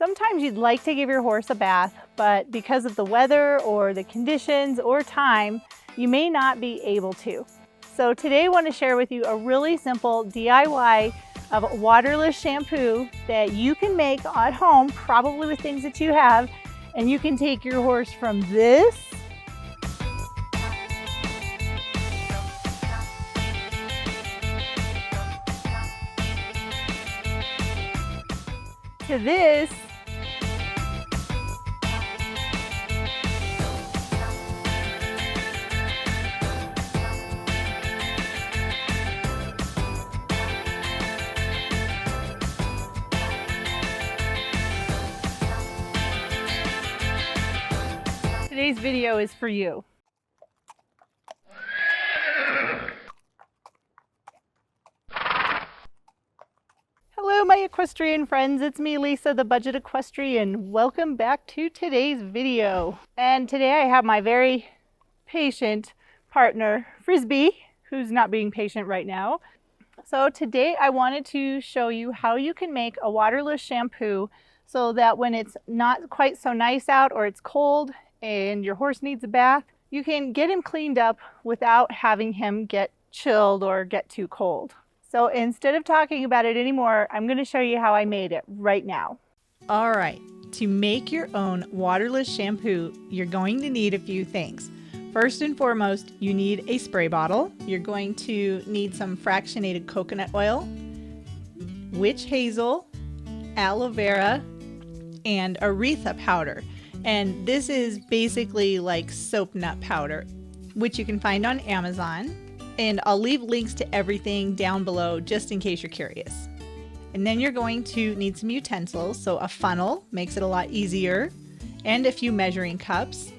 Sometimes you'd like to give your horse a bath, but because of the weather or the conditions or time, you may not be able to. So today I want to share with you a really simple DIY of waterless shampoo that you can make at home, probably with things that you have, and you can take your horse from this to this, today's video is for you. Hello my equestrian friends, it's me Lisa, the Budget Equestrian. Welcome back to today's video. And today I have my very patient partner, Frisbee, who's not being patient right now. So today I wanted to show you how you can make a waterless shampoo so that when it's not quite so nice out or it's cold and your horse needs a bath, you can get him cleaned up without having him get chilled or get too cold. So instead of talking about it anymore, I'm going to show you how I made it right now. All right, to make your own waterless shampoo, you're going to need a few things. First and foremost, you need a spray bottle. You're going to need some fractionated coconut oil, witch hazel, aloe vera, and aretha powder. And this is basically like soap nut powder, which you can find on Amazon. And I'll leave links to everything down below just in case you're curious. And then you're going to need some utensils. So a funnel makes it a lot easier, and a few measuring cups.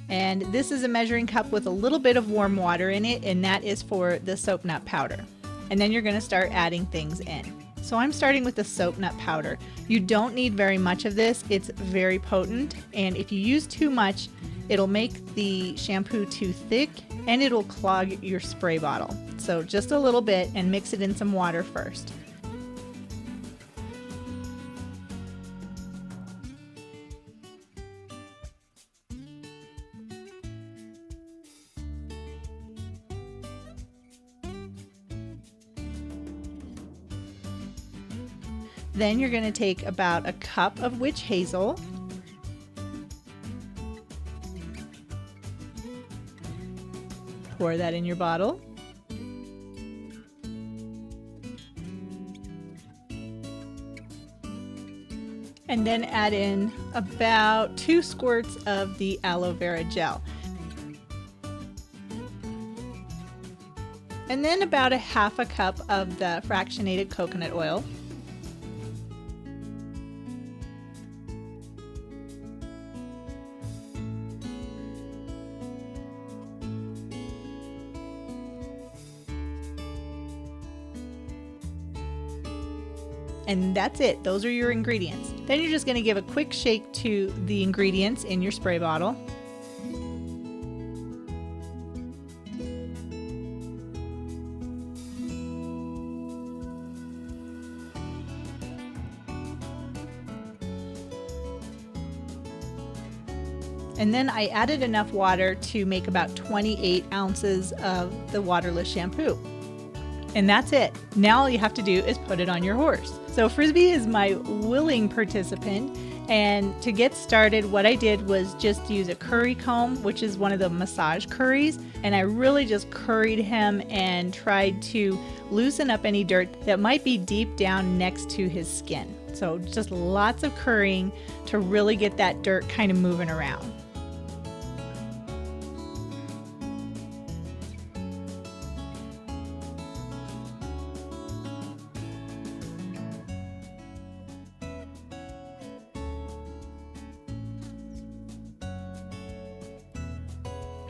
And this is a measuring cup with a little bit of warm water in it, and that is for the soap nut powder. And then you're going to start adding things in. So I'm starting with the soap nut powder. You don't need very much of this. It's very potent, and if you use too much, it'll make the shampoo too thick and it'll clog your spray bottle. So just a little bit, and mix it in some water first. Then you're going to take about a cup of witch hazel, pour that in your bottle, and then add in about 2 squirts of the aloe vera gel, and then about a half a cup of the fractionated coconut oil. And that's it. Those are your ingredients. Then you're just going to give a quick shake to the ingredients in your spray bottle. And then I added enough water to make about 28 ounces of the waterless shampoo. And that's it. Now all you have to do is put it on your horse. So Frisbee is my willing participant, and to get started what I did was just use a curry comb, which is one of the massage curries, and I really just curried him and tried to loosen up any dirt that might be deep down next to his skin. So just lots of currying to really get that dirt kind of moving around.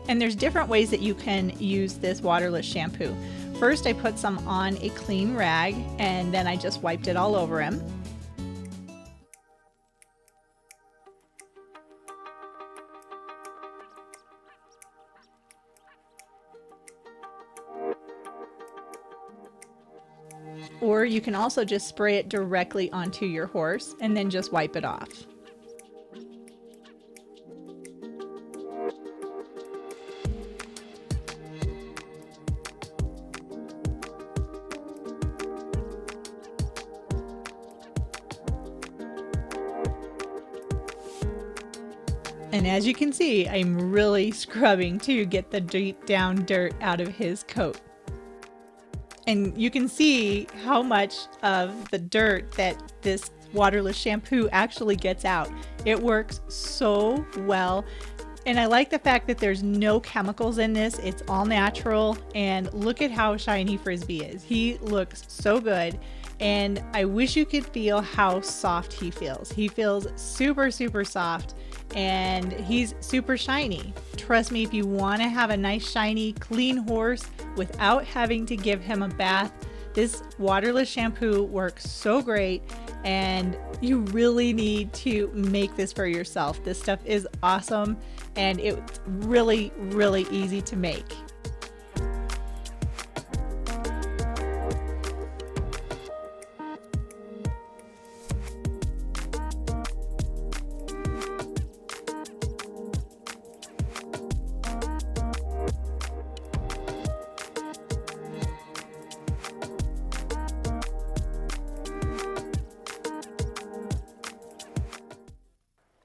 And there's different ways that you can use this waterless shampoo. First, I put some on a clean rag, and then I just wiped it all over him. Or you can also just spray it directly onto your horse and then just wipe it off. And as you can see, I'm really scrubbing to get the deep down dirt out of his coat. And you can see how much of the dirt that this waterless shampoo actually gets out. It works so well. And I like the fact that there's no chemicals in this. It's all natural. And look at how shiny Frisbee is. He looks so good. And I wish you could feel how soft he feels. He feels super, super soft. And he's super shiny. Trust me, if you want to have a nice, shiny, clean horse without having to give him a bath, this waterless shampoo works so great, and you really need to make this for yourself. This stuff is awesome, and it's really, really easy to make.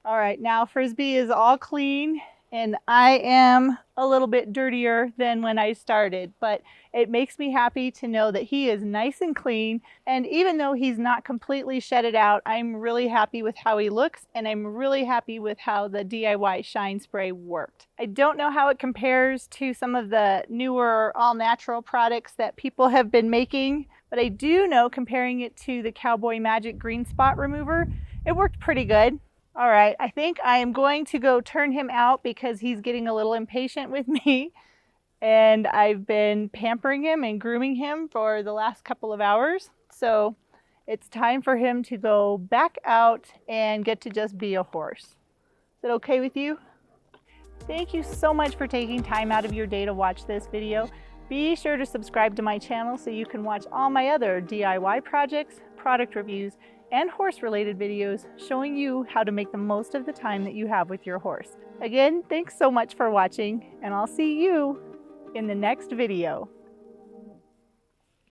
All right, now Frisbee is all clean and I am a little bit dirtier than when I started, but it makes me happy to know that he is nice and clean. And even though he's not completely shedded out, I'm really happy with how he looks, and I'm really happy with how the DIY shine spray worked. I don't know how it compares to some of the newer all-natural products that people have been making, but I do know, comparing it to the Cowboy Magic Green Spot Remover, it worked pretty good. All right, I think I am going to go turn him out because he's getting a little impatient with me. And I've been pampering him and grooming him for the last couple of hours. So it's time for him to go back out and get to just be a horse. Is that okay with you? Thank you so much for taking time out of your day to watch this video. Be sure to subscribe to my channel so you can watch all my other DIY projects, product reviews, and horse-related videos showing you how to make the most of the time that you have with your horse. Again, thanks so much for watching, and I'll see you in the next video.